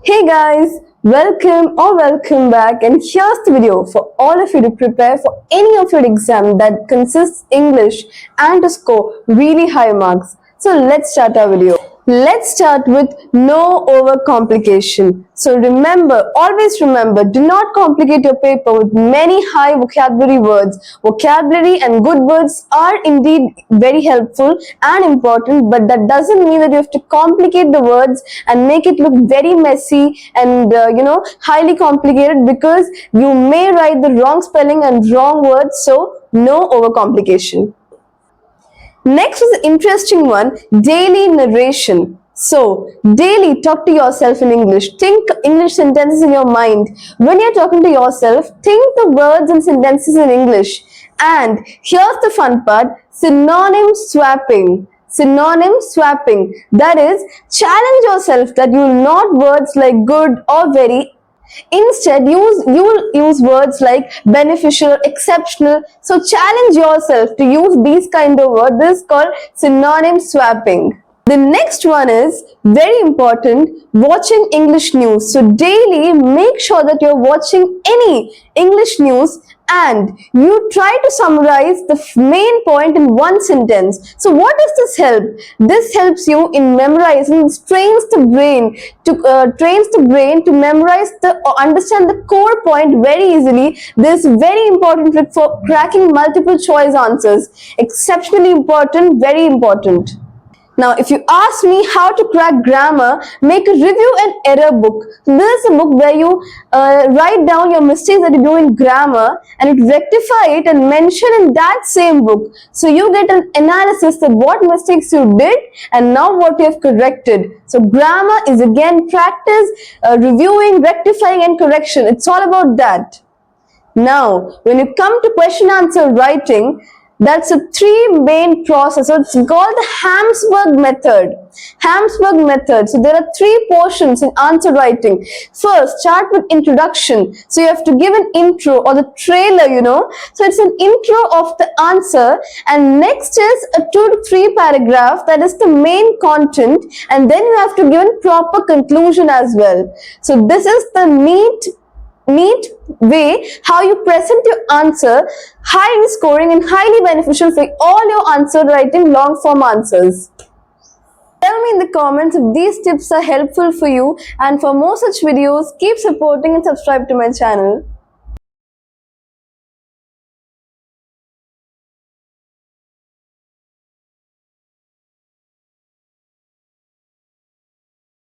Hey guys, welcome back, and here's the video for all of you to prepare for any of your exam that consists English and to score really high marks. So let's start our video. Let's start with no overcomplication. So always remember, do not complicate your paper with many high vocabulary words. Vocabulary and good words are indeed very helpful and important, but that doesn't mean that you have to complicate the words and make it look very messy and highly complicated, because you may write the wrong spelling and wrong words. So no overcomplication. Next is the interesting one, daily narration. So, daily talk to yourself in English. Think English sentences in your mind. When you're talking to yourself, think the words and sentences in English. And here's the fun part, synonym swapping. Synonym swapping. That is, challenge yourself that you will not words like good or very. Instead, you will use words like beneficial, exceptional. So challenge yourself to use these kind of words. This is called synonym swapping. The next one is very important, watching English news. So daily make sure that you're watching any English news and you try to summarize the main point in one sentence. So what does this help? This helps you in memorizing. Trains the brain to memorize or understand the core point very easily. This is very important trick for cracking multiple choice answers. Exceptionally important, very important. Now, if you ask me how to crack grammar, make a review and error book. This is a book where you write down your mistakes that you do in grammar and you rectify it and mention in that same book. So you get an analysis of what mistakes you did and now what you have corrected. So grammar is again practice, reviewing, rectifying and correction. It's all about that. Now, when you come to question answer writing, that's a three main process. So it's called the Hamsberg method. Hamsberg method. So there are three portions in answer writing. First, start with introduction. So you have to give an intro or the trailer, So it's an intro of the answer. And next is a 2 to 3 paragraph. That is the main content. And then you have to give a proper conclusion as well. So this is the neat way how you present your answer, highly scoring and highly beneficial for all your answer writing long form answers. Tell me in the comments if these tips are helpful for you, and for more such videos, keep supporting and subscribe to my channel.